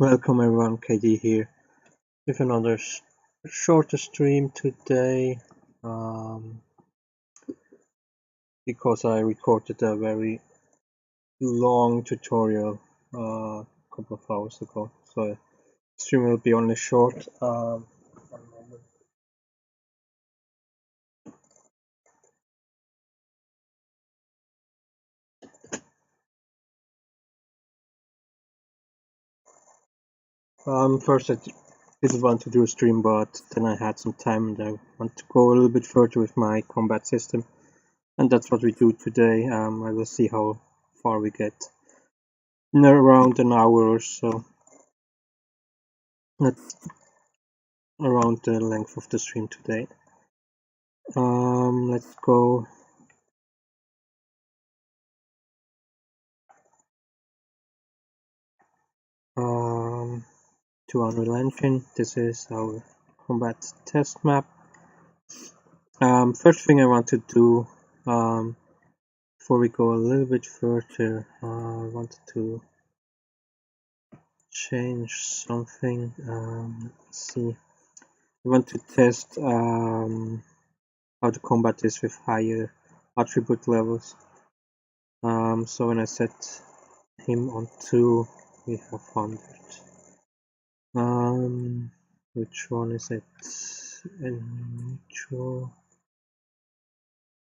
Welcome everyone, KD here with another shorter stream today because I recorded a very long tutorial a couple of hours ago, so the stream will be only short. One moment. First I didn't want to do a stream, but then I had some time and I want to go a little bit further with my combat system, and that's what we do today. I will see how far we get in around an hour or so. That's around the length of the stream today. Let's go to Unreal Engine. This is our combat test map. First thing I want to do before we go a little bit further, I wanted to change something. Let's see. I want to test how the combat is with higher attribute levels. So when I set him on 2, we have 100. Which one is it? Neutral.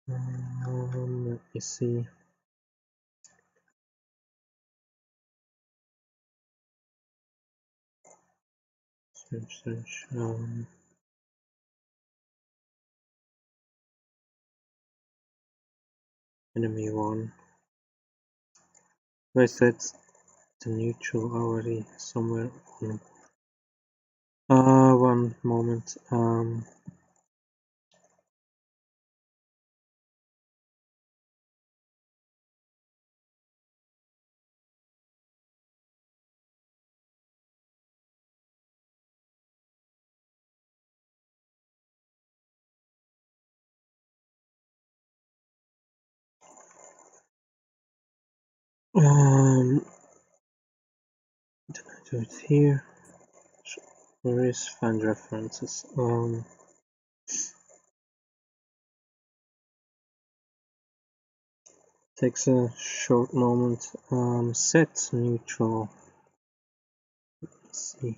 Let me see. Search. Enemy 1. I set the neutral already somewhere on. One moment. Then I do it here. Where is find references? Takes a short moment. Set neutral. Let's see.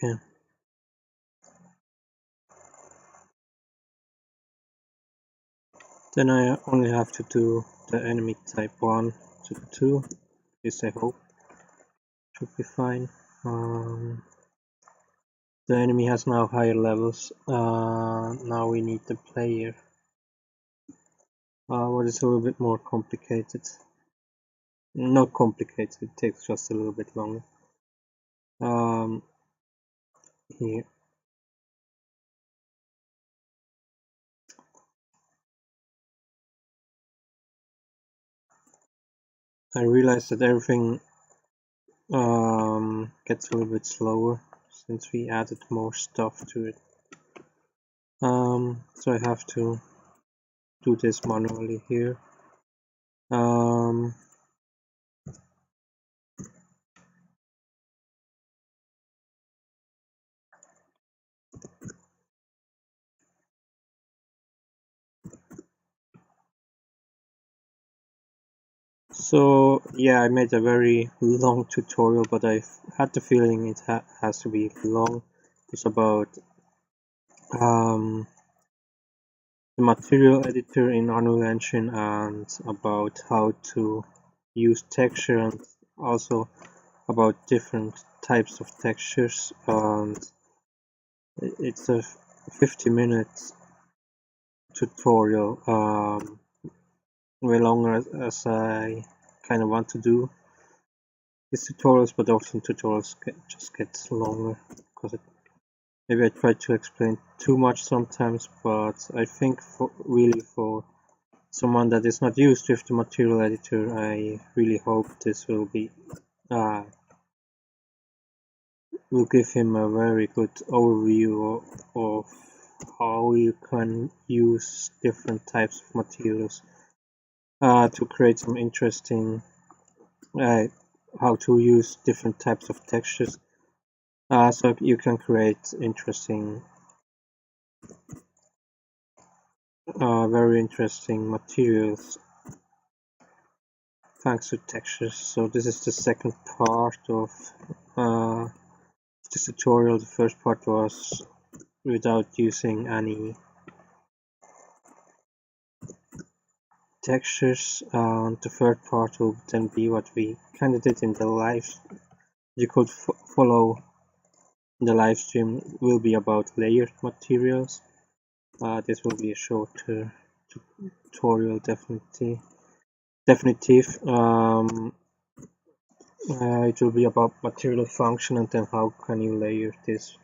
Yeah. Then I only have to do the enemy type 1 to 2. This I hope should be fine. The enemy has now higher levels. Now we need the player. What is a little bit more complicated. Not complicated, it takes just a little bit longer. Here. I realized that everything gets a little bit slower since we added more stuff to it. So I have to do this manually here. So yeah, I made a very long tutorial, but I had the feeling it has to be long. It's about the material editor in Unreal Engine and about how to use texture and also about different types of textures, and it's a 50-minute tutorial, way longer as I kind of want to do these tutorials, but often tutorials just get longer because maybe I try to explain too much sometimes, but I think for someone that is not used with the material editor, I really hope this will give him a very good overview of how you can use different types of materials to create some interesting, how to use different types of textures, so you can create interesting, very interesting materials thanks to textures. So this is the second part of this tutorial. The first part was without using any textures. The third part will then be what we kind of did in the live. You could follow the live stream. Will be about layered materials. This will be a shorter tutorial, definitive. It will be about material function, and then how can you layer these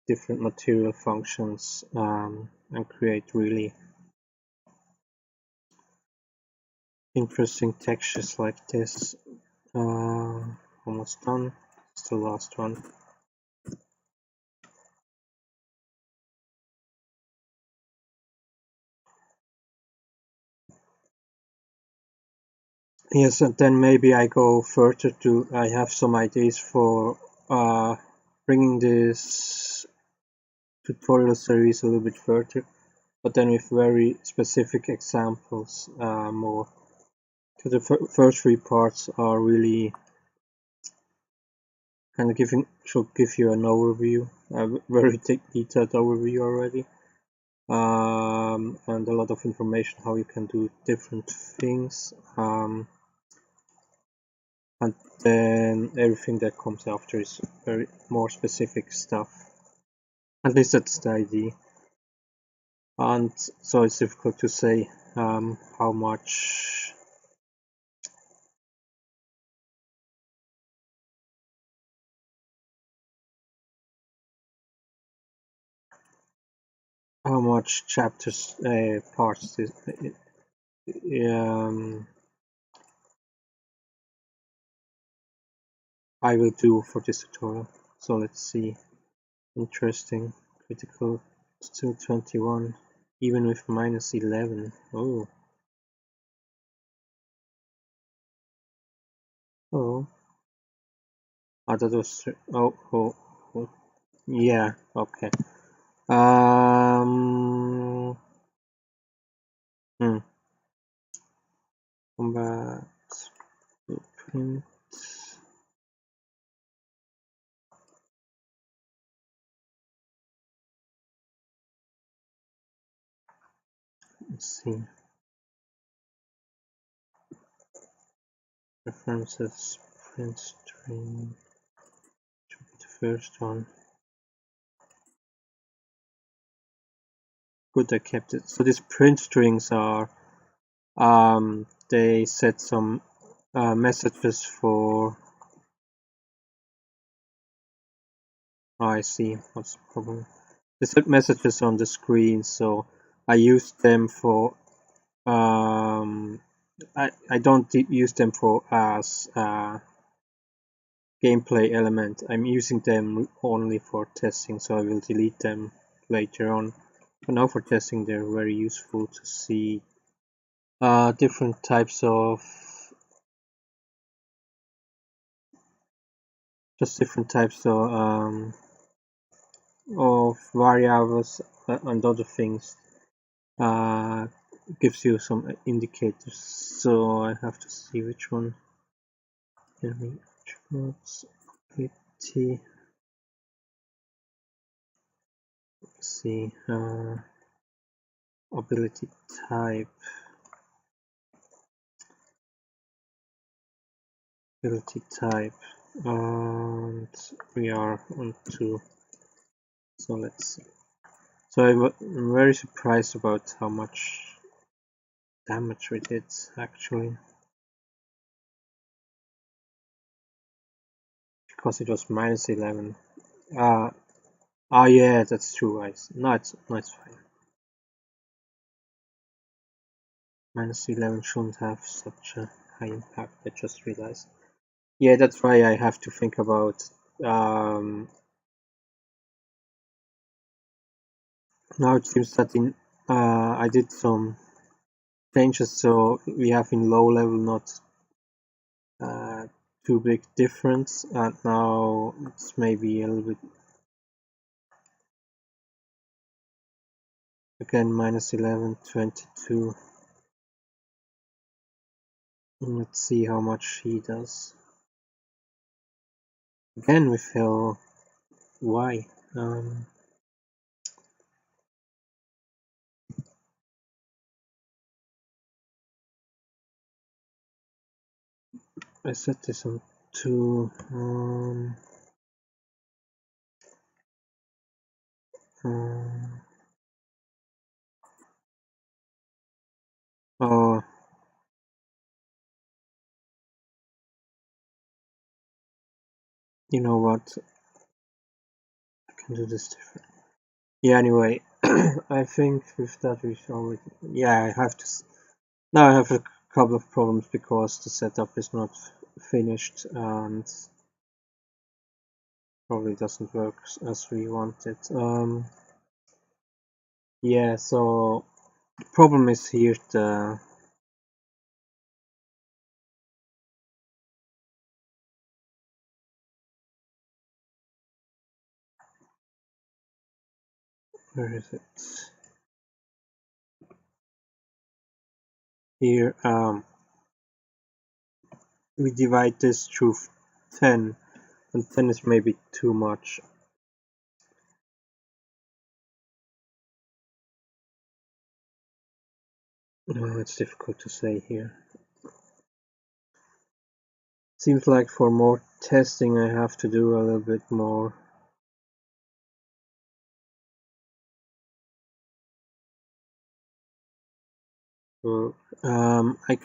different material functions and create really interesting textures like this. Almost done. It's the last one. Yes, and then maybe I go further to, I have some ideas for bringing this tutorial series a little bit further, but then with very specific examples more. So the first three parts are really kind of should give you an overview, a very detailed overview already, and a lot of information how you can do different things. And then everything that comes after is very more specific stuff. At least that's the idea. And so it's difficult to say how much chapters parts this, I will do for this tutorial. So let's see. Interesting. Critical 221, even with minus 11. Oh. Oh. Oh, that was. Oh. Yeah. Okay. Combat blueprint. Let's see. References, print string. Should be the first one. Good, I kept it. So these print strings are, they set some messages for. Oh, I see. What's the problem? They set messages on the screen, so I use them for. I don't use them for as gameplay element. I'm using them only for testing, so I will delete them later on. But now for testing, they're very useful to see different types of variables and other things. Gives you some indicators. So I have to see which one. See ability type, and we are on 2. So let's see. So I'm very surprised about how much damage we did actually, because it was minus 11. Oh yeah, that's true. No, it's fine. Minus 11 shouldn't have such a high impact. I just realized. Yeah, that's why I have to think about Now it seems that I did some changes, so we have in low level not too big difference, and now it's maybe a little bit again minus 11, 22. Let's see how much he does. Again we fail. Why? I set this on 2. Oh, you know what? I can do this different. Yeah, anyway, I think with that we already. Yeah, I have to. Now I have a couple of problems because the setup is not finished and probably doesn't work as we wanted. Yeah, so the problem is here the where is it? Here, we divide this through 10, and 10 is maybe too much. It's difficult to say here. Seems like for more testing I have to do a little bit more. Well, I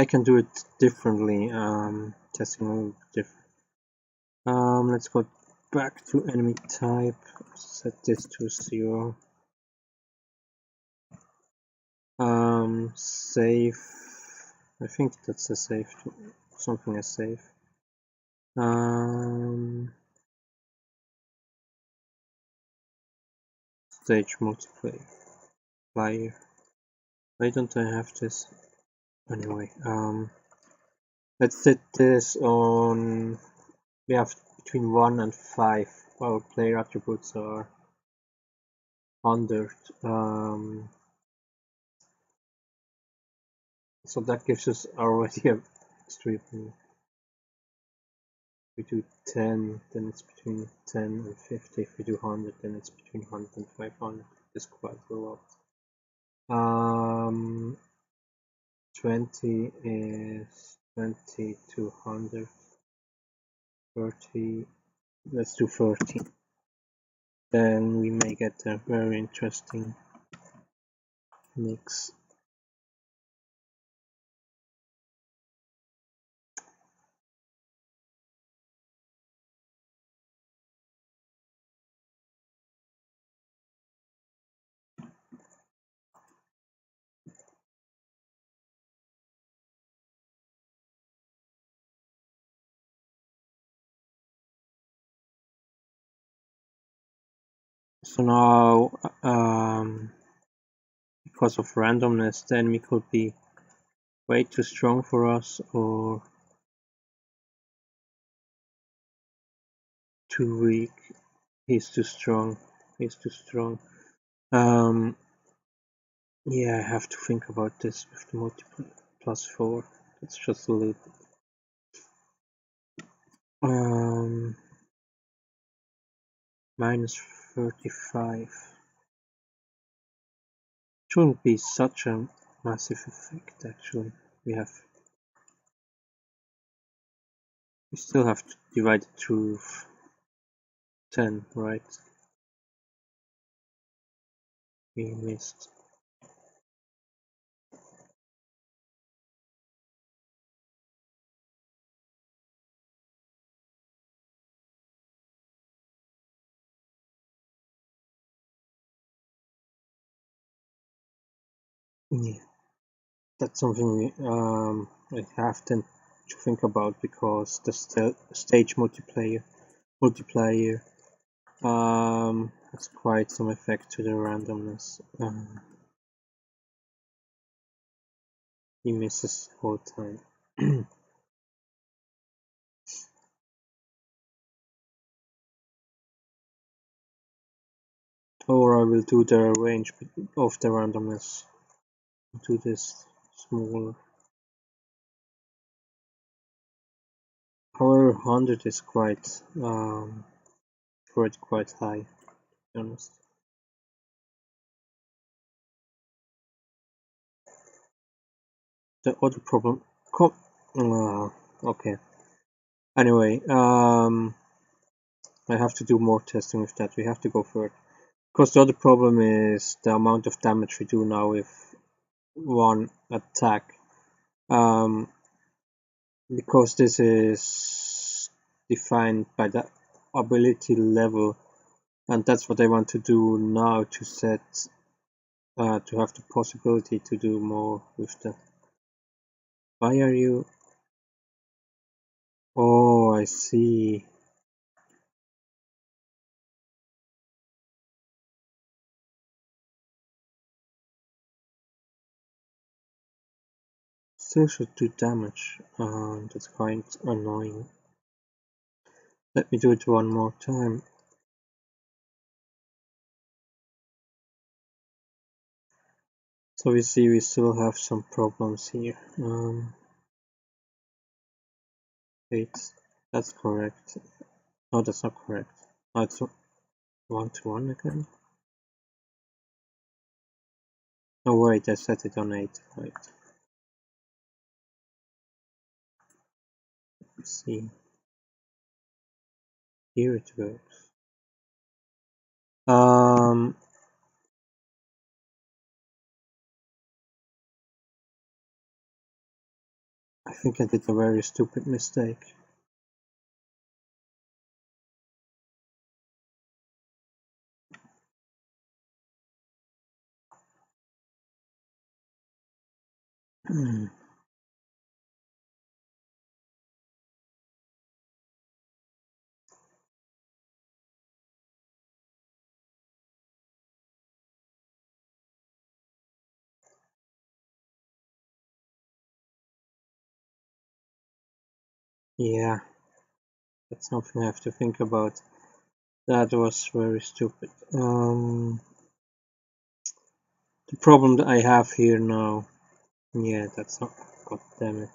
can do it differently. Testing a little bit different. Let's go back to enemy type. Set this to 0. Save. I think that's a save. Something as save. Stage multiplayer. Why don't I have this? Anyway, let's set this on. We have between 1 and 5. Our player attributes are 100. So that gives us already a strip. If we do 10, then it's between 10 and 50. If we do 100, then it's between 100 and 500. That's quite a lot. 20 is 20 to 100. 30. Let's do 30. Then we may get a very interesting mix. So now, because of randomness, the enemy could be way too strong for us or too weak. He's too strong. He's too strong. Yeah, I have to think about this with the multiple +4. It's just a little bit. Minus 35. Shouldn't be such a massive effect actually. We still have to divide it through 10, right? We missed. Yeah, that's something I have to think about because the stage multiplayer That's quite some effect to the randomness. He misses all time. Or I will do the range of the randomness. Do this smaller. However, 100 is quite high, to be honest. The other problem. Okay. Anyway, I have to do more testing with that. We have to go for it. Because the other problem is the amount of damage we do now with one attack. Because this is defined by the ability level, and that's what I want to do now to set to have the possibility to do more with the. Why are you? Oh, I see. Still should do damage. That's quite annoying. Let me do it one more time. So we see we still have some problems here. Wait, that's correct. No, that's not correct. No, it's 1-to-1 again. Oh wait, I set it on 8. Right. Let's see. Here it goes. I think I did a very stupid mistake. Yeah, that's something I have to think about. That was very stupid. The problem that I have here now. Yeah, that's not. God damn it.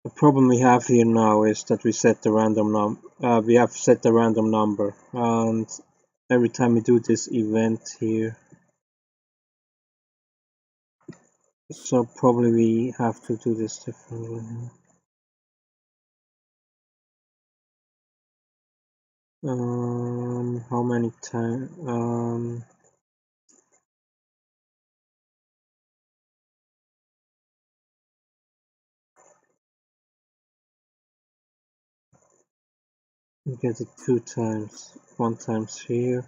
The problem we have here now is that we set the random we have set the random number, and every time we do this event here, so probably we have to do this differently. How many times? You get it 2 times. 1 times here.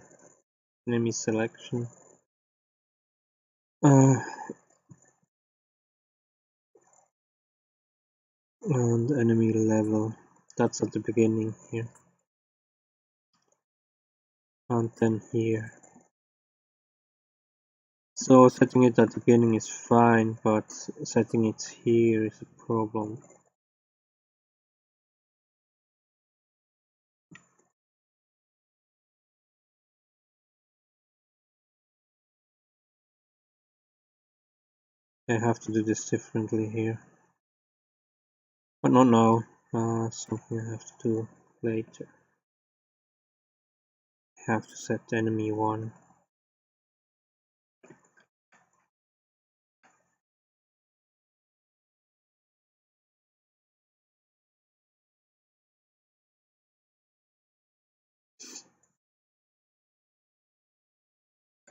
Enemy selection. And enemy level. That's at the beginning here. And then here. So setting it at the beginning is fine, but setting it here is a problem. I have to do this differently here. But not now. Something I have to do later. I have to set enemy 1.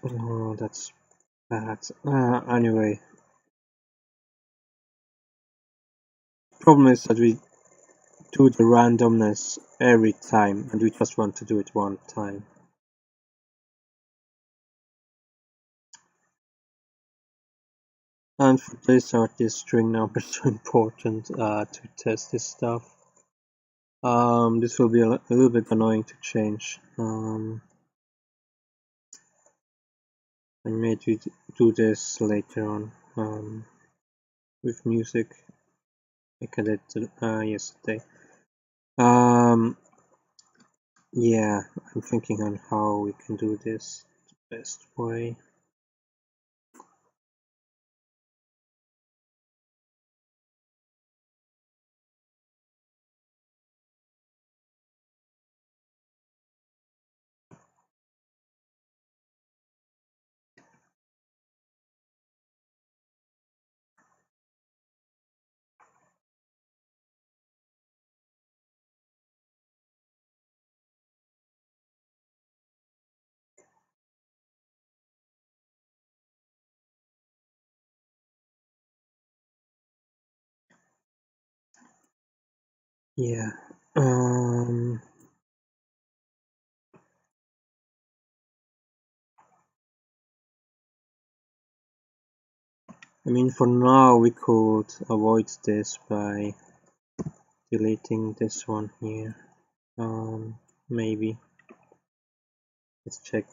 Oh, that's bad. Anyway. Problem is that we do the randomness every time, and we just want to do it one time. And for this are these string numbers so important to test this stuff. This will be a little bit annoying to change. I may do this later on with music. I got it yesterday. Yeah, I'm thinking on how we can do this the best way. Yeah. I mean, for now we could avoid this by deleting this one here. Maybe. Let's check.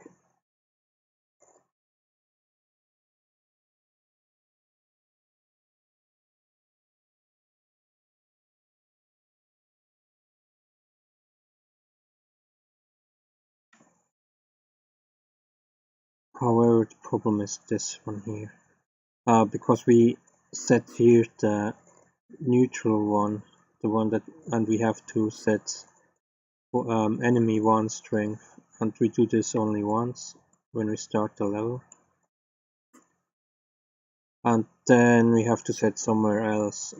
However, the problem is this one here. Because we set here the neutral one, the one that, and we have to set enemy 1 strength, and we do this only once when we start the level. And then we have to set somewhere else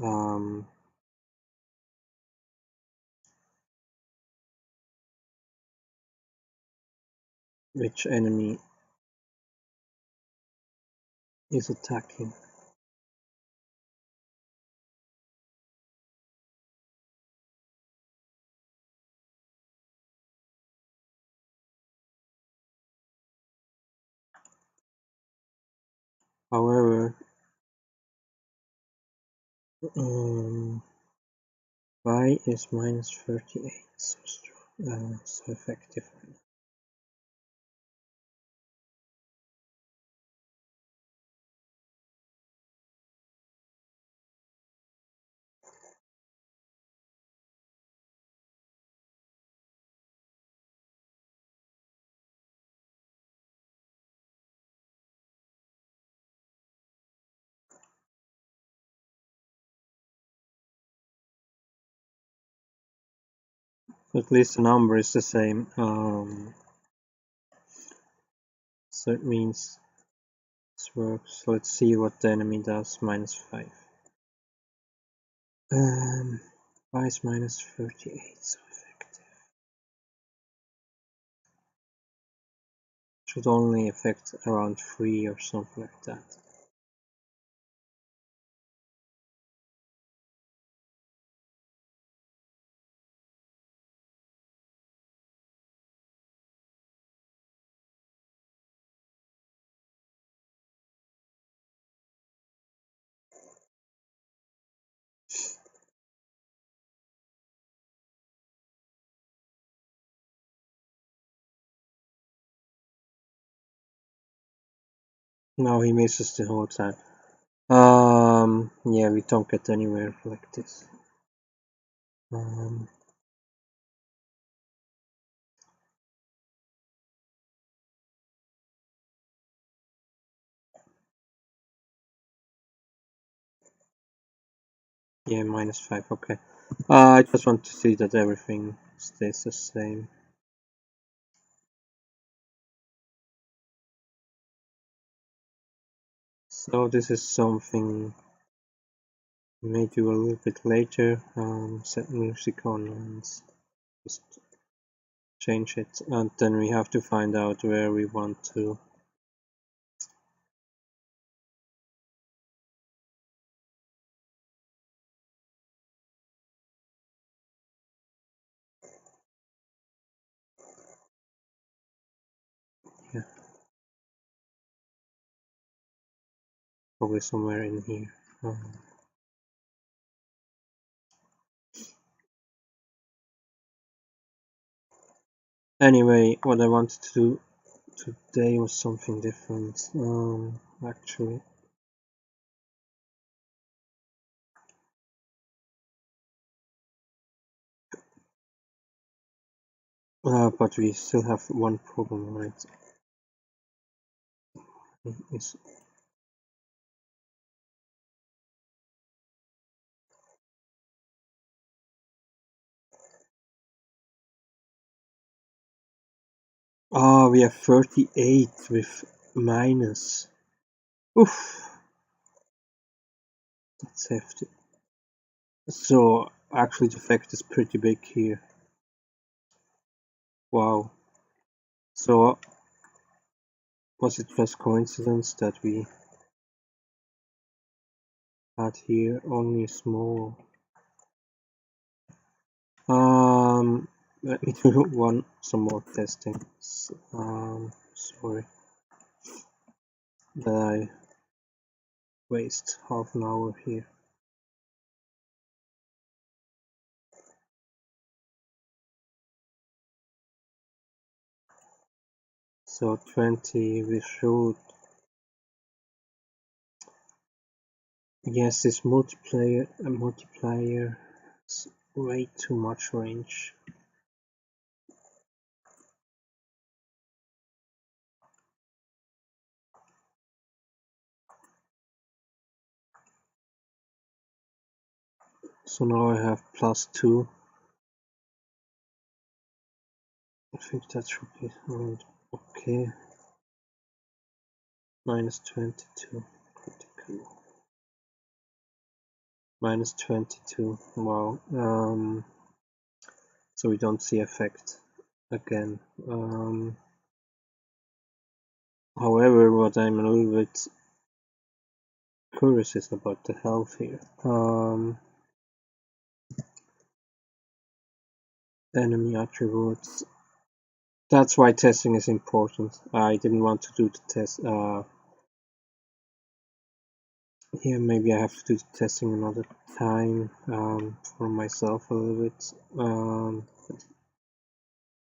which enemy is attacking. However, why is -38 so strong, so effective? At least the number is the same. So it means this works. Let's see what the enemy does. -5. Why is -38 so effective? Should only affect around 3 or something like that. Now he misses the whole time. Yeah, we don't get anywhere like this. Yeah, -5, okay. I just want to see that everything stays the same. So this is something we may do a little bit later. Set music on and just change it, and then we have to find out where we want to yeah. probably somewhere in here. Anyway, what I wanted to do today was something different, actually. But we still have one problem, right? It's, we have 38 with minus. Oof, that's hefty. So actually the effect is pretty big here. Wow. So was it just coincidence that we had here only small? Let me do some more testing. Sorry that I waste half an hour here. So 20 we should. Yes, this multiplier is way too much range. So now I have +2. I think that should be around okay. -22. Critical. -22. Wow. So we don't see effect again. However, what I'm a little bit curious is about the health here. Enemy attributes. That's why testing is important. I didn't want to do the test. Yeah, maybe I have to do the testing another time for myself a little bit.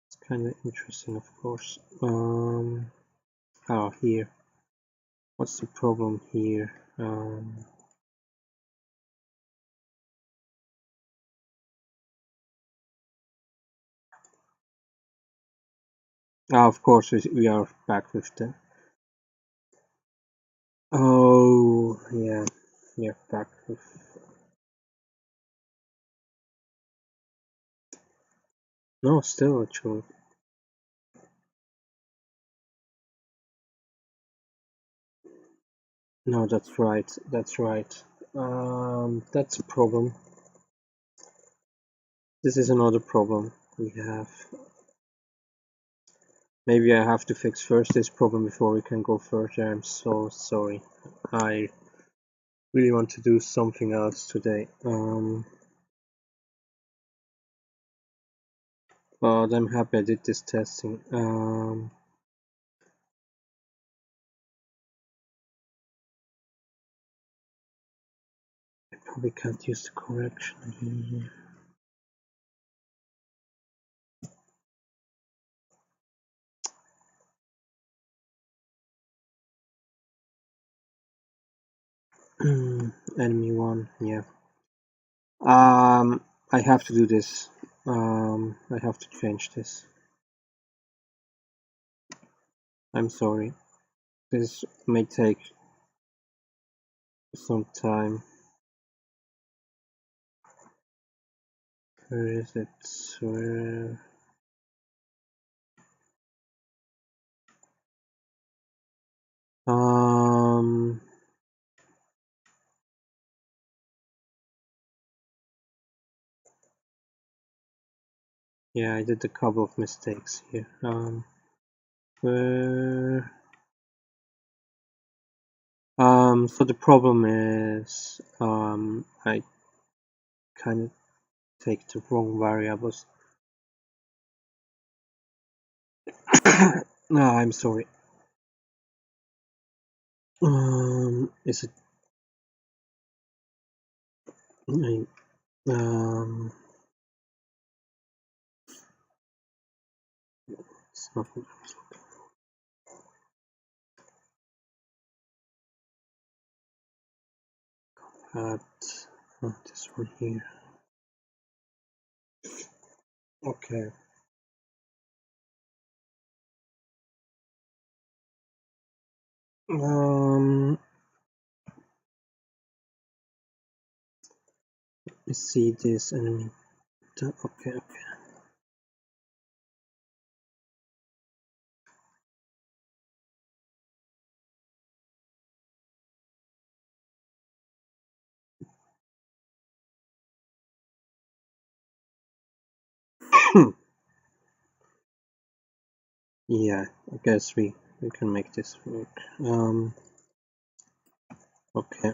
It's kind of interesting, of course. Here. What's the problem here? Of course, we are back with the. Oh, yeah, we are back with. No, still actually. No, that's right. That's right. That's a problem. This is another problem we have. Maybe I have to fix first this problem before we can go further. I'm so sorry. I really want to do something else today. But I'm happy I did this testing. I probably can't use the correction here. Enemy 1, yeah. I have to do this. I have to change this. I'm sorry. This may take some time. Where is it? Where? Yeah, I did a couple of mistakes here. Where? So the problem is, I kind of take the wrong variables. No, I'm sorry. Is it It's not what I was looking at. This one here. Okay. Let me see this enemy. Okay. Yeah, I guess we can make this work. Okay.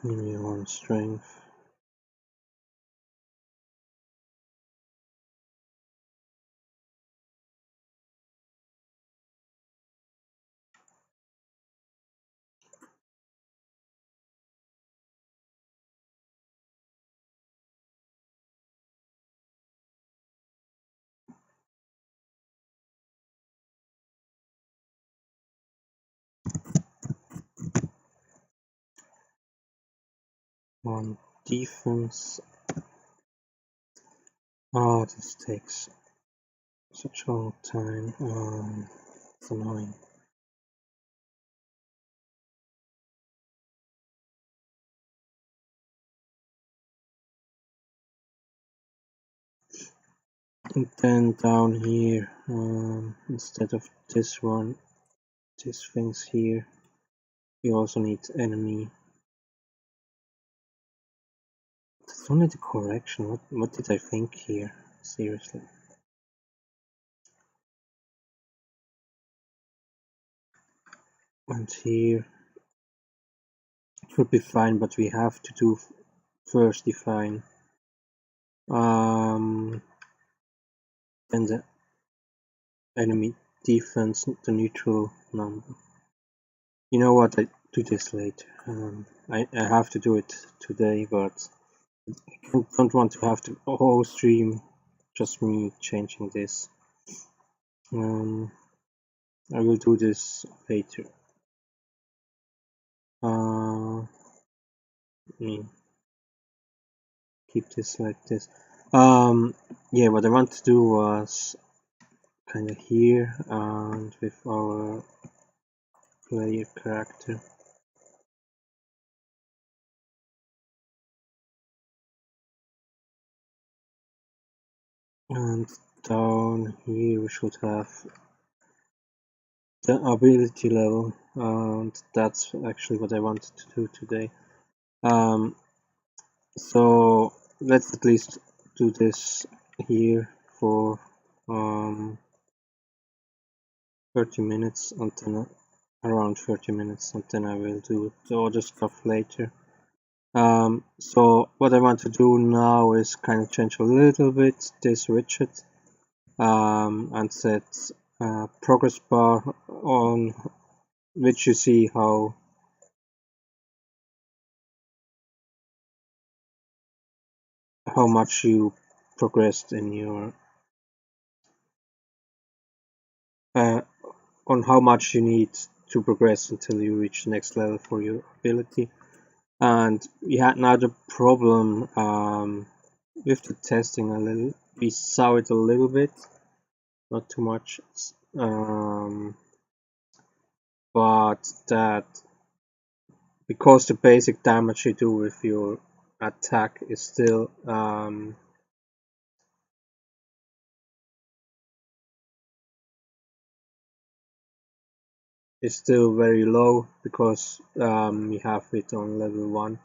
Enemy on strength. On defense. Oh, this takes such a long time. It's annoying. And then down here, instead of this one, these things here, you also need enemy. That's only the correction. What did I think here? Seriously. And here it would be fine, but we have to do first define then the enemy defense, the neutral number. You know what? I do this later. I have to do it today, but I don't want to have the whole stream just me changing this. I will do this later. Let me keep this like this. Yeah, what I want to do was kind of here and with our player character. And down here we should have the ability level, and that's actually what I wanted to do today. So let's at least do this here for 30 minutes, and then around 30 minutes, and then I will do the other stuff later. So what I want to do now is kind of change a little bit this widget and set progress bar on which you see how much you progressed in your on how much you need to progress until you reach the next level for your ability. And we had another problem with the testing a little. We saw it a little bit, not too much, but that because the basic damage you do with your attack is still very low because we have it on level 1.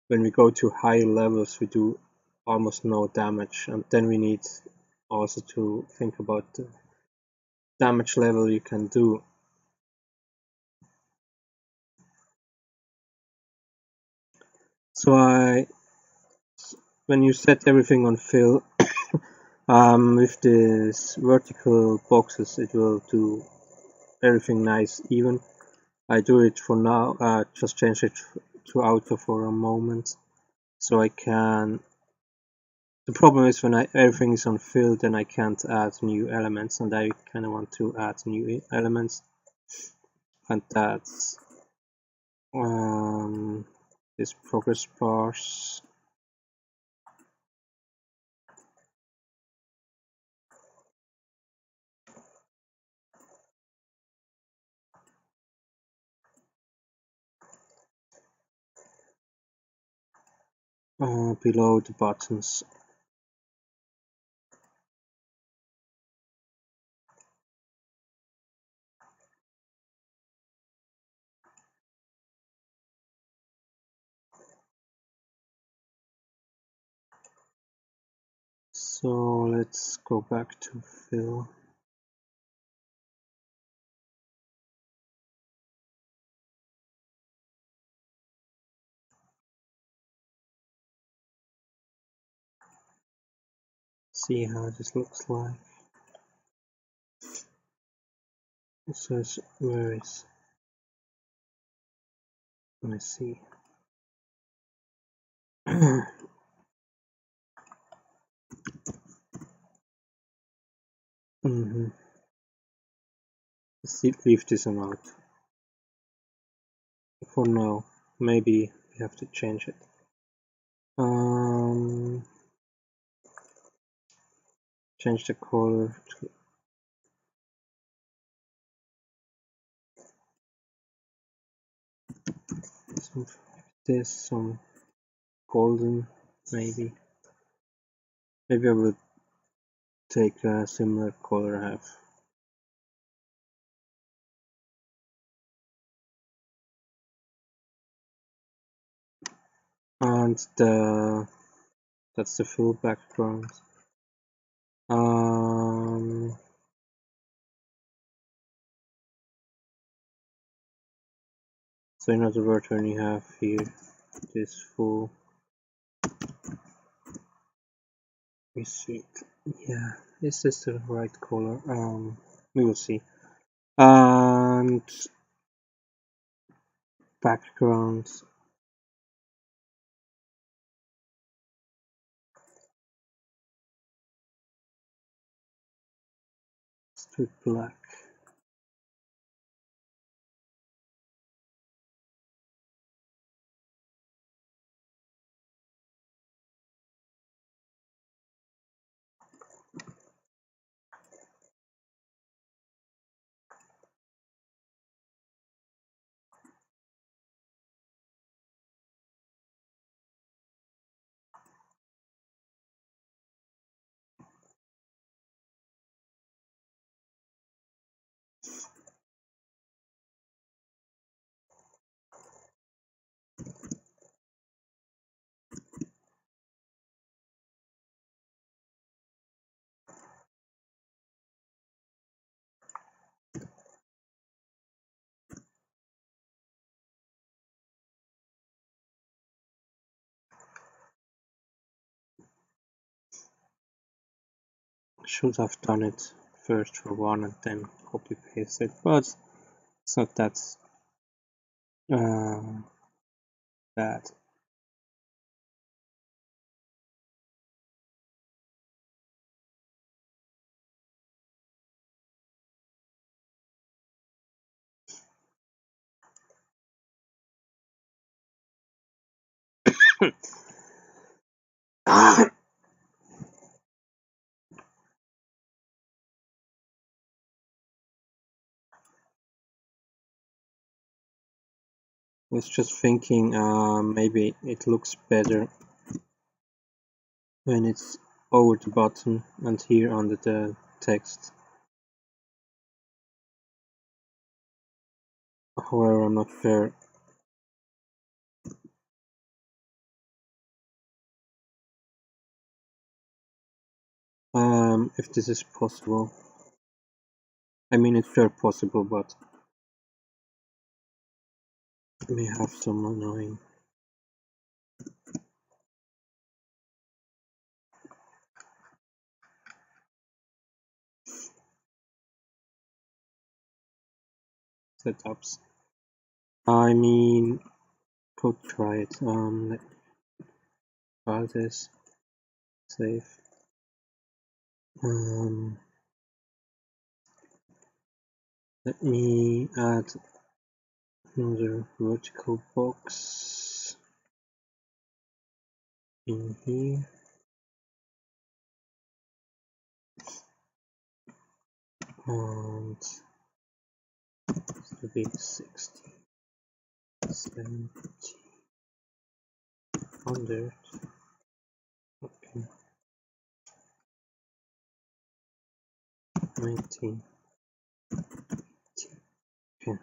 When we go to higher levels we do almost no damage, and then we need also to think about the damage level you can do. So I when you set everything on fill, with this vertical boxes, it will do everything nice even. I do it for now, just change it to auto for a moment, so I can. The problem is when everything is on fill, then I can't add new elements, and I kind of want to add new elements, and that's this progress bars. Below the buttons. So let's go back to fill. See how this looks like. So where is? Let me see. Let's leave this one out. For now, maybe we have to change it. Change the color to something like this, some golden, maybe. Maybe I will take a similar color I have. And that's the full background. So in other words, when you have here this full, we see it. Yeah, is this the right color? We will see. And backgrounds. Strip black. Should have done it first for one and then copy paste it, but it's not that bad. I was just thinking maybe it looks better when it's over the button and here under the text. However, I'm not sure. If this is possible. I mean, it's sure possible, but it may have some annoying. setups. I mean, go try it. Let me file this, save. Let me add another vertical box in here. And it's to be 60, 70, 100. Okay. 19. Okay.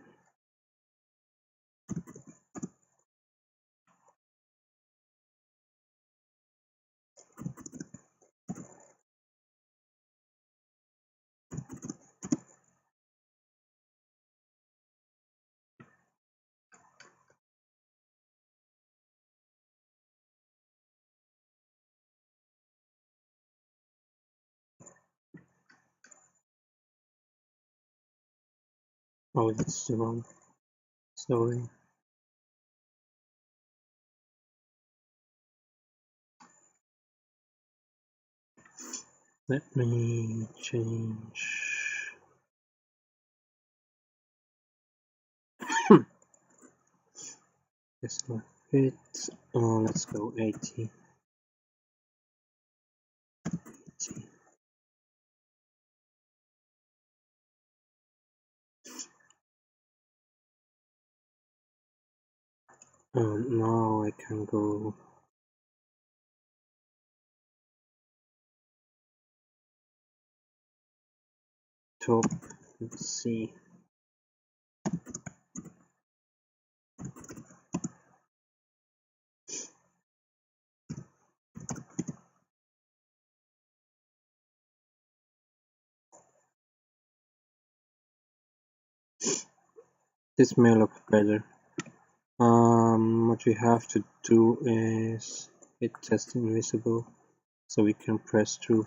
Oh, that's the wrong story. Let me change. This will fit. Let's go 80. 80. Now I can go top. Let's see. This may look better. What we have to do is hit test invisible so we can press through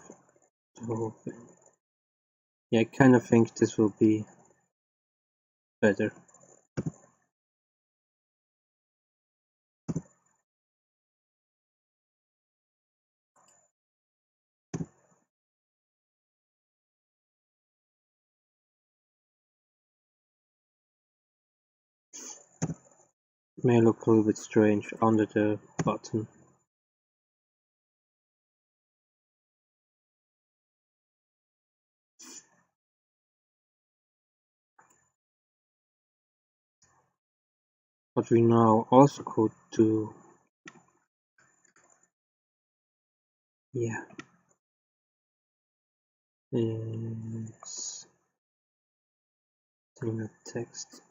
the whole thing. Yeah, I kind of think this will be better. May look a little bit strange under the button. What we now also could do, yeah, is doing a text.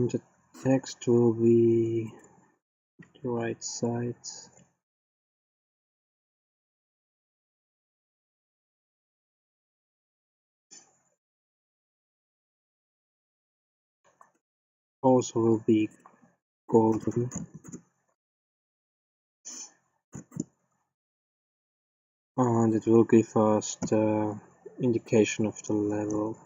The text will be the right side. Also will be golden. And it will give us the indication of the level.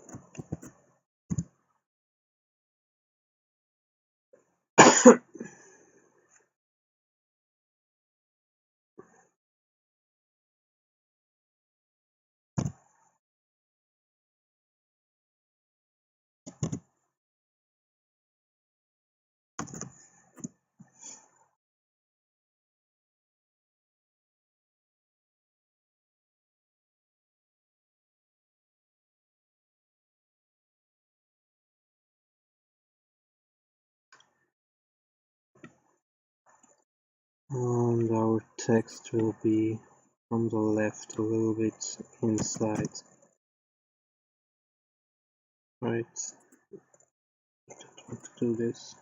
And our text will be from the left a little bit inside. Right, I don't want to do this.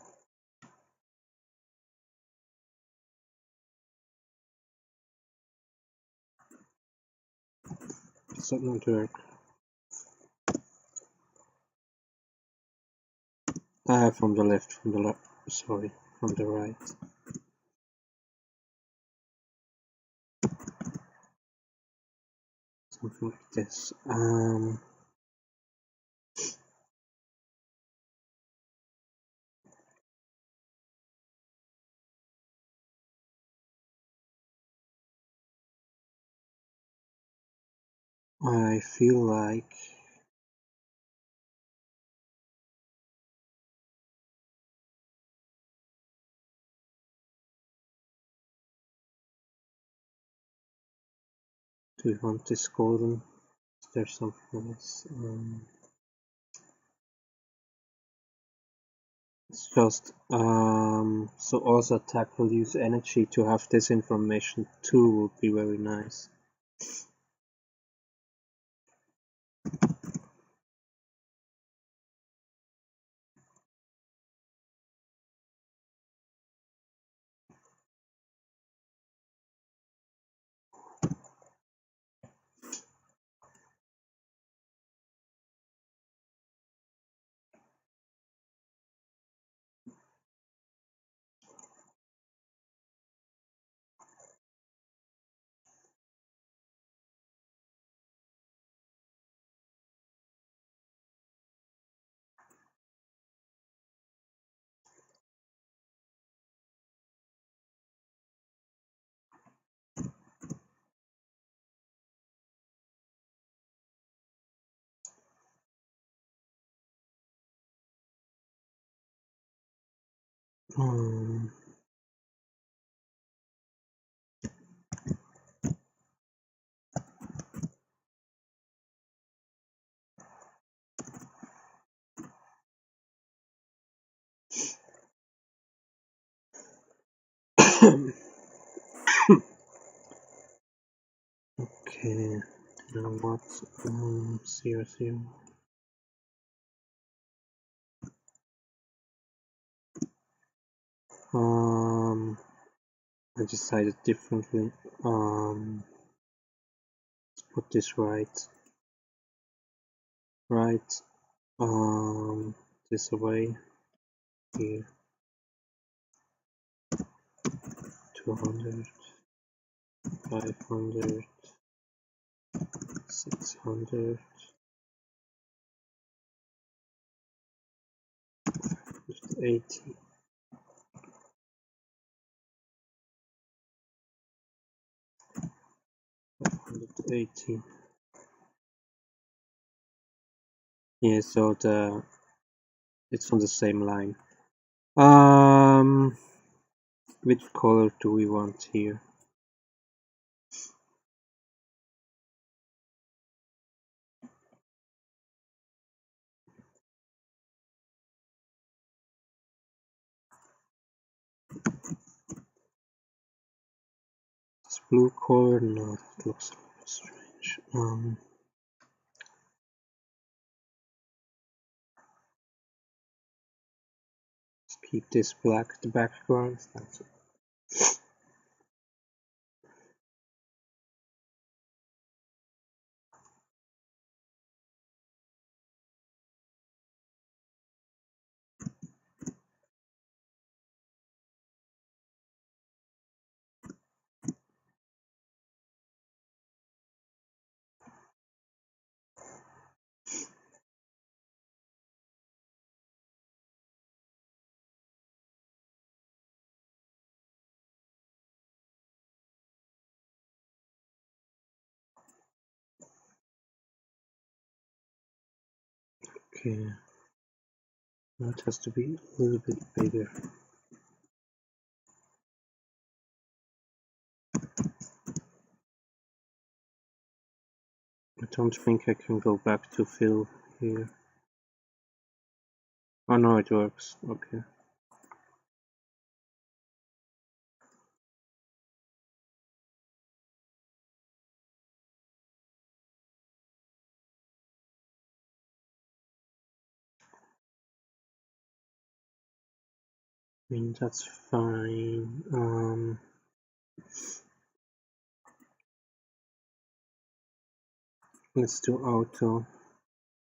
Does that not work? From the left, from the right. Something like this. I feel like do we want this golden? Is there something else? It's just so also attack will use energy. To have this information too would be very nice. Okay, now what? 0, 0. I decided differently. Let's put this right. This away here. 200, 500, 600, 80. Yeah, so it's on the same line. Which color do we want here? This blue color? No, that looks a little strange. Let's keep this black the background. That's it. Okay, now it has to be a little bit bigger. I don't think I can go back to fill here. Oh no, it works. Okay. mean, that's fine. Let's do auto.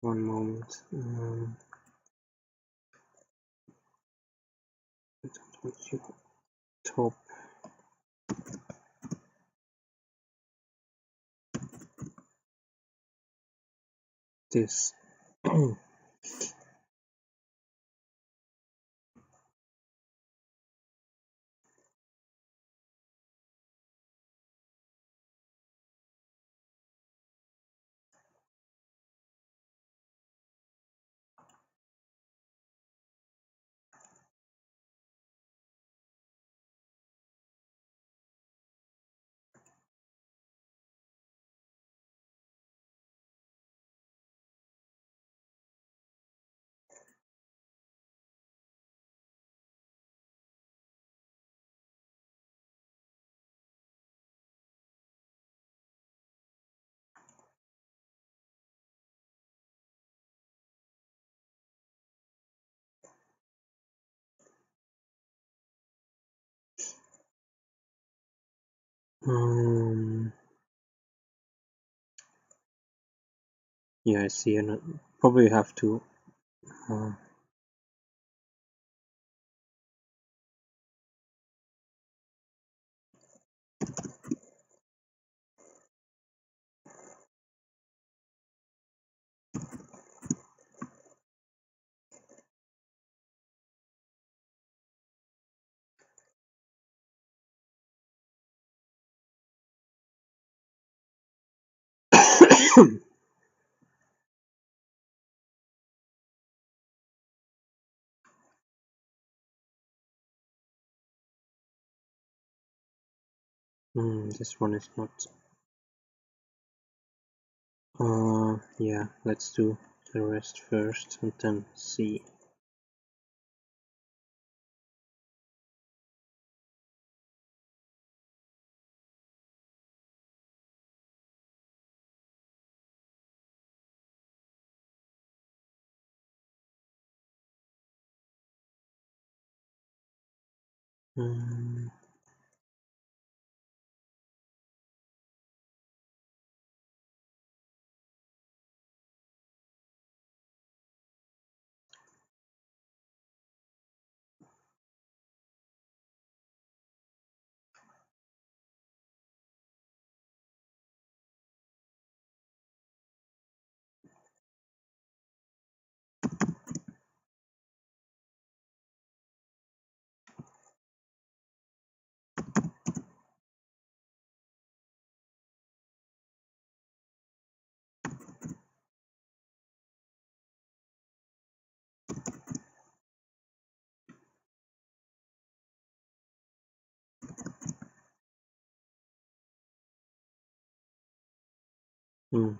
One moment. I don't want you top. This. Yeah, I see. And probably have to. This one is not. Yeah, let's do the rest first and then see.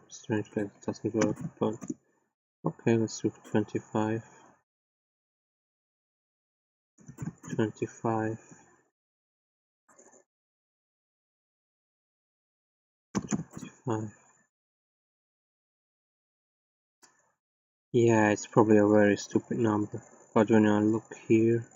Strangely, it doesn't work, but okay, let's do 25. 25. 25. Yeah, it's probably a very stupid number, but when I look here,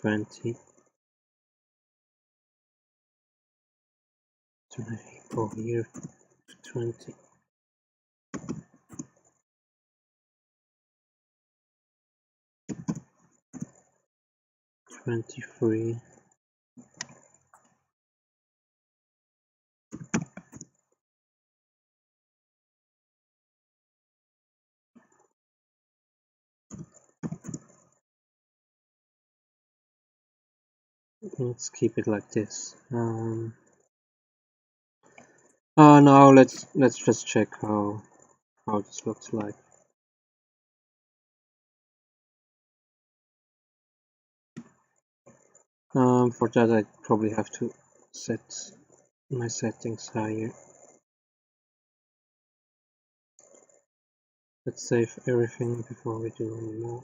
20, 24 here, 20, 23, let's keep it like this. Now let's just check how this looks like. For that I probably have to set my settings higher. Let's save everything before we do any more.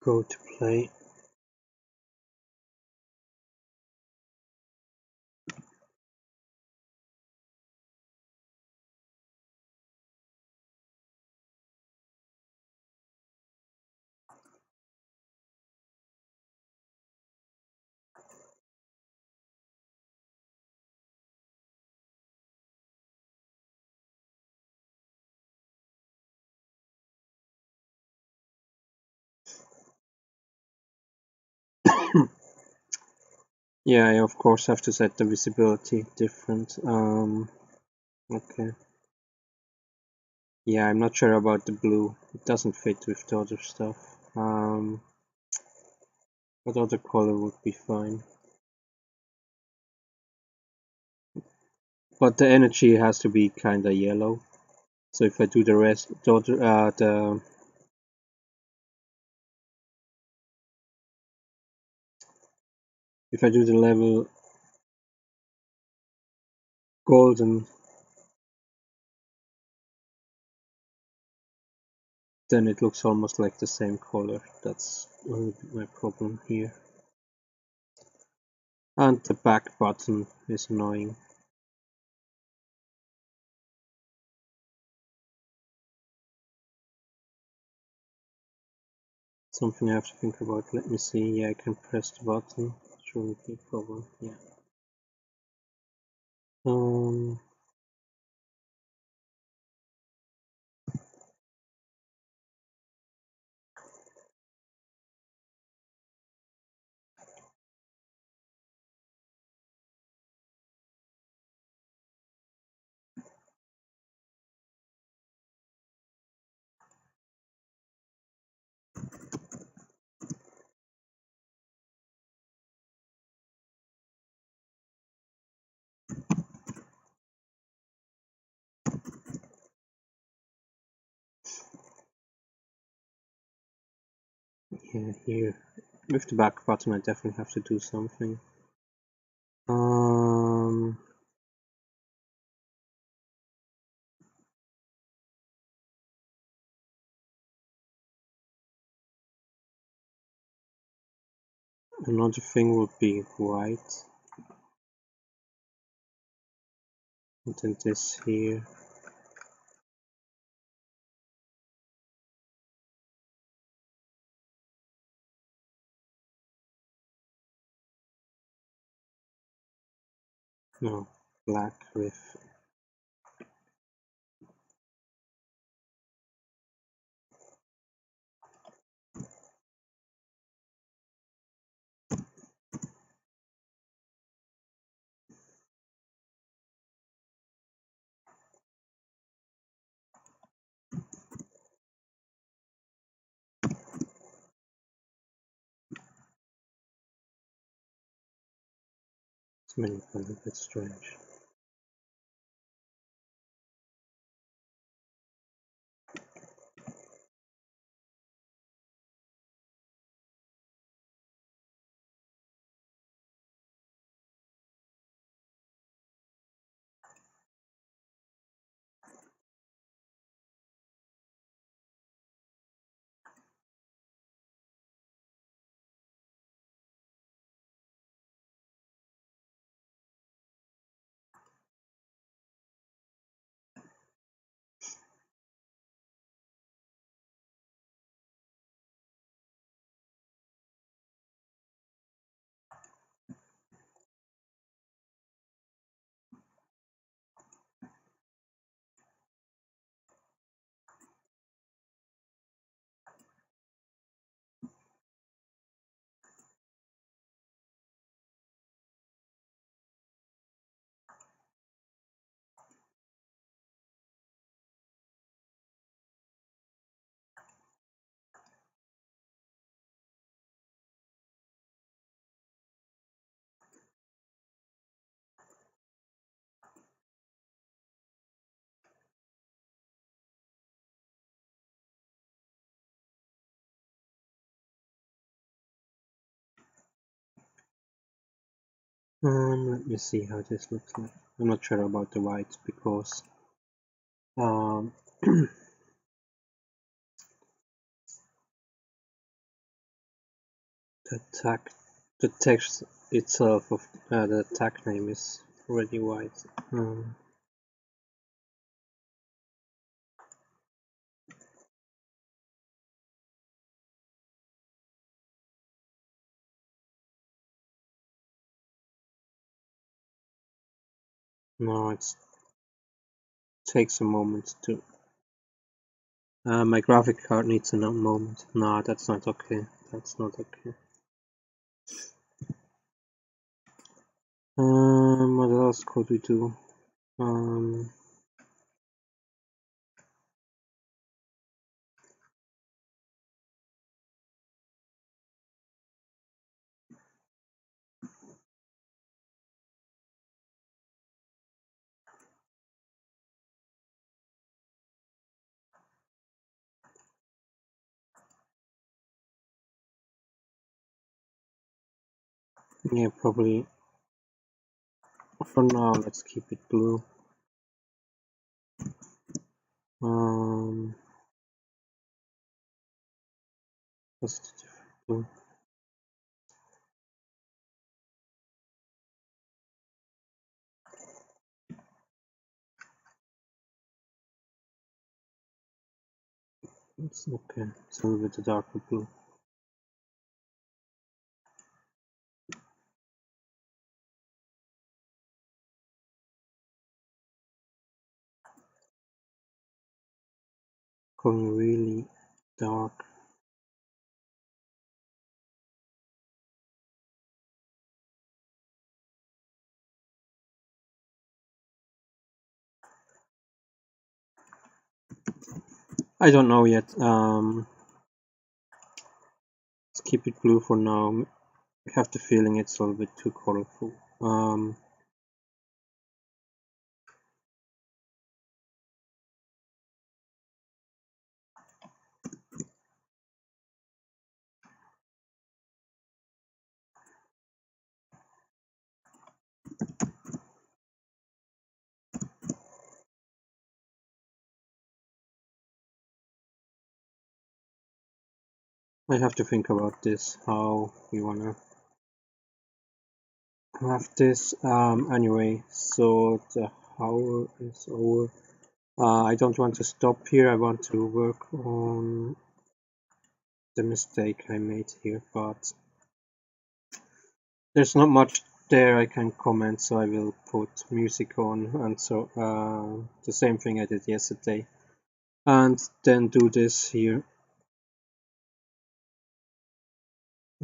go to play. Yeah, I of course have to set the visibility different. Okay. Yeah, I'm not sure about the blue. It doesn't fit with the other stuff. What other color would be fine? But the energy has to be kinda yellow. So if I do the rest, if I do the level golden, then it looks almost like the same color. That's a little bit my problem here. And the back button is annoying. Something I have to think about. Let me see. Yeah, I can press the button. Shouldn't be a problem. Yeah. Yeah, here. With the back button, I definitely have to do something. Another thing would be white. And then this here. No, black with many a bit strange. Let me see how this looks like. I'm not sure about the white because the text itself of the tag name is already white. No, it takes a moment to. My graphic card needs a moment. No, that's not okay. That's not okay. What else could we do? Yeah, probably. For now, let's keep it blue. What's the different blue? It's okay. It's a little bit darker blue. Going really dark. I don't know yet. Let's keep it blue for now. I have the feeling it's a little bit too colorful. I have to think about this, how we wanna have this. Anyway, so the hour is over. I don't want to stop here. I want to work on the mistake I made here, but there's not much there I can comment, so I will put music on, and so the same thing I did yesterday, and then do this here.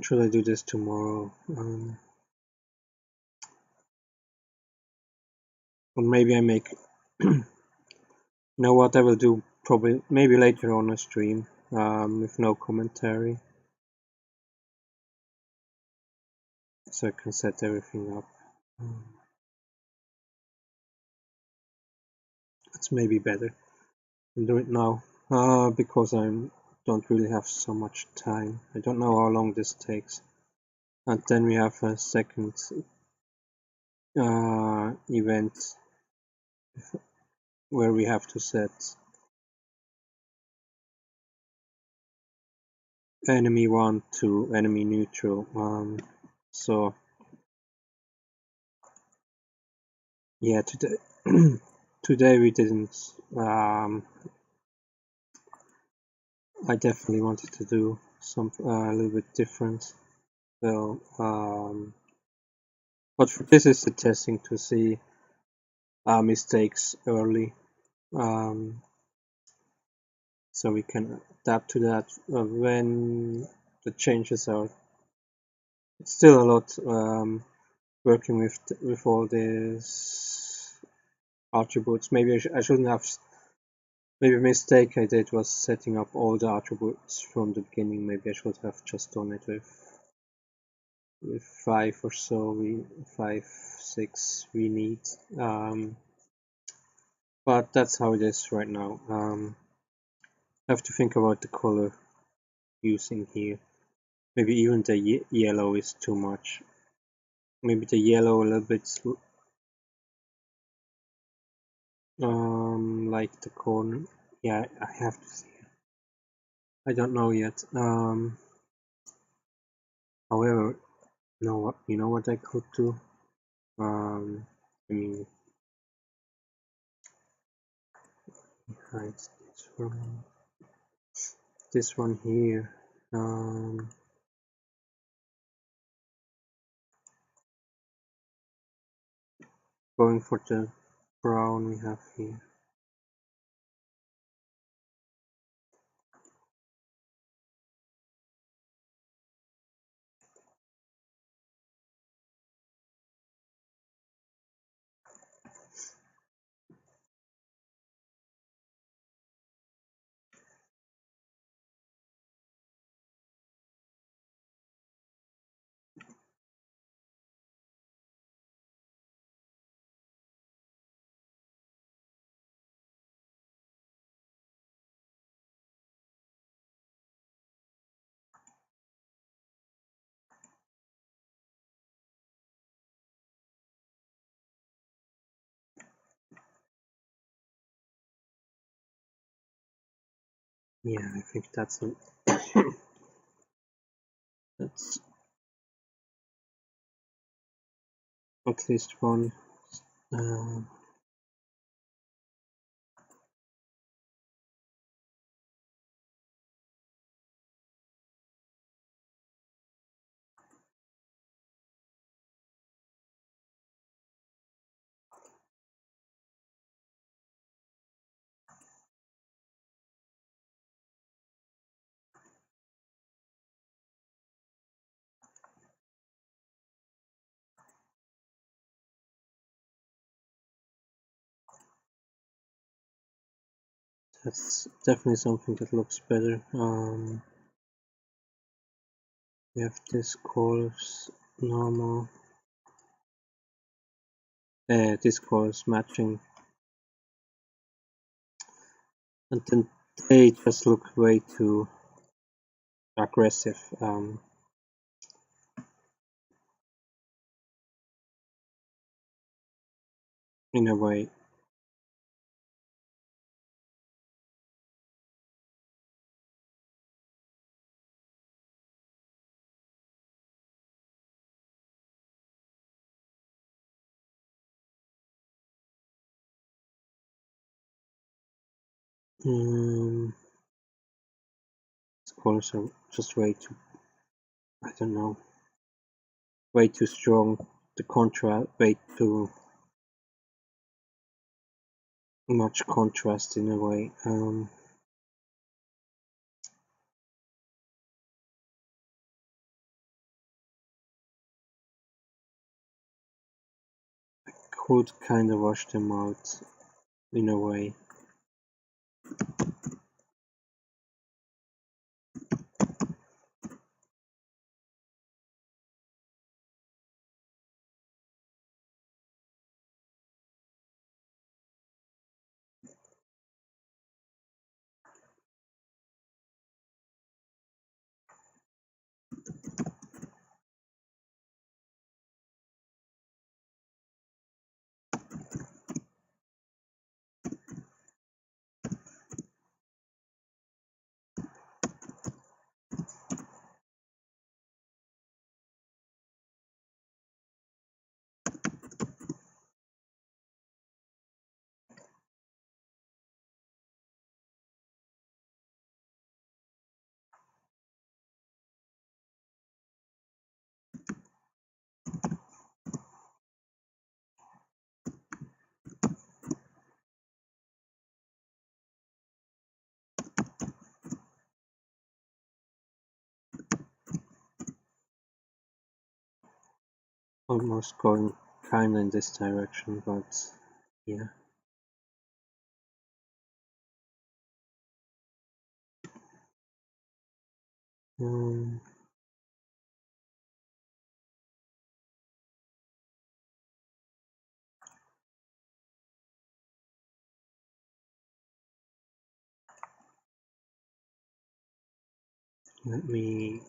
Should I do this tomorrow? Or maybe I make. You know what I will do? Probably maybe later on a stream with no commentary, so I can set everything up. It's maybe better than do it now because I don't really have so much time. I don't know how long this takes, and then we have a second event where we have to set enemy 1 to enemy neutral. So yeah, today today we didn't. I definitely wanted to do something a little bit different. So, but for this is the testing to see mistakes early, so we can adapt to that when the changes are. It's still a lot working with all these attributes. Maybe I shouldn't have. Maybe a mistake I did was setting up all the attributes from the beginning. Maybe I should have just done it with 5 or so. 5, 6 we need. But that's how it is right now. I have to think about the color using here. Maybe even the yellow is too much. Maybe the yellow a little bit like the corner. Yeah, I have to see. I don't know yet. However, you know what I could do? I mean, hides this one here. Going for the brown we have here. Yeah, I think that's that's at least one. Uh, that's definitely something that looks better. We have this colors normal. This colors matching, and then they just look way too aggressive. In a way. These colors are just way too, I don't know, way too strong. The contrast, way too much contrast in a way. Could kind of wash them out in a way. Almost going kinda in this direction, but yeah. Um, Let me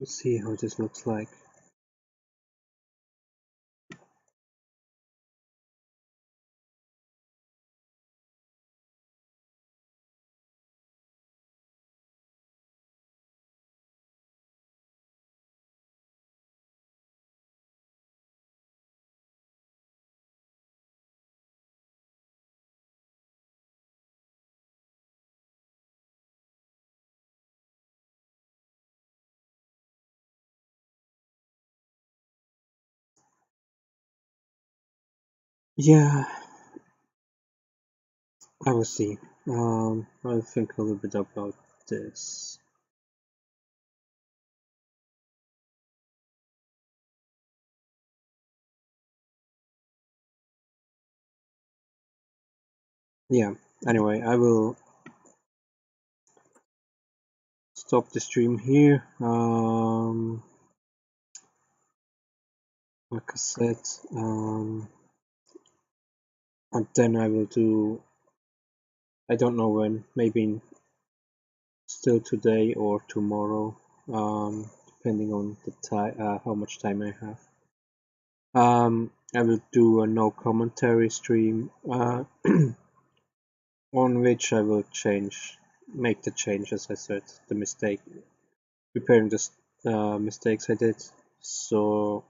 see how this looks like. Yeah, I will see. I'll think a little bit about this. Yeah, anyway, I will stop the stream here. Like I said, and then I will do, I don't know when, maybe still today or tomorrow, depending on the time, how much time I have. I will do a no commentary stream, on which I will make the changes I said, the mistake, repairing the mistakes I did. So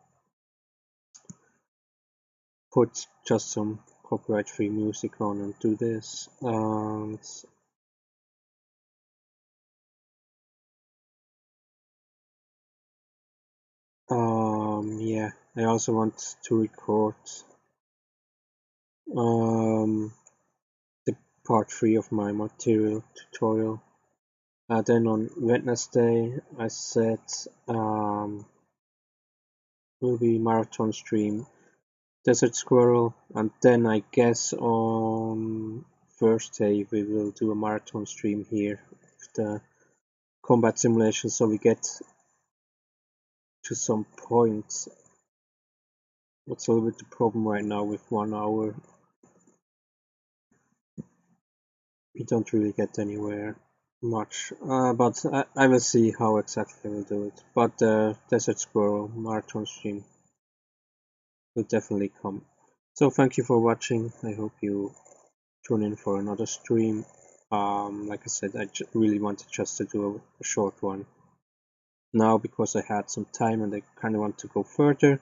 put just some copyright-free music on and do this. And yeah, I also want to record the part 3 of my material tutorial. Then on Wednesday, I said will be marathon stream Desert Squirrel, and then I guess on Thursday we will do a marathon stream here with the combat simulation, so we get to some point. What's a little bit the problem right now with 1 hour? We don't really get anywhere much, but I will see how exactly I will do it. But the Desert Squirrel marathon stream will definitely come. So thank you for watching. I hope you tune in for another stream. Like I said, I really wanted just to do a short one now because I had some time and I kind of want to go further.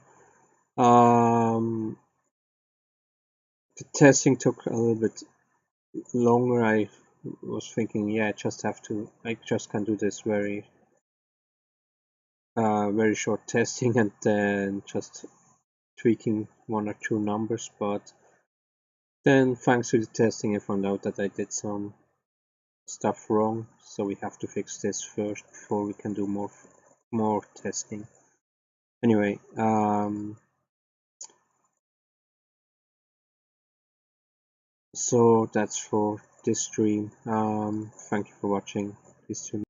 The testing took a little bit longer. I was thinking, yeah, I just can do this very short testing and then just tweaking 1 or 2 numbers. But then, thanks to the testing, I found out that I did some stuff wrong, so we have to fix this first before we can do more testing. Anyway, so that's for this stream. Thank you for watching. Please tune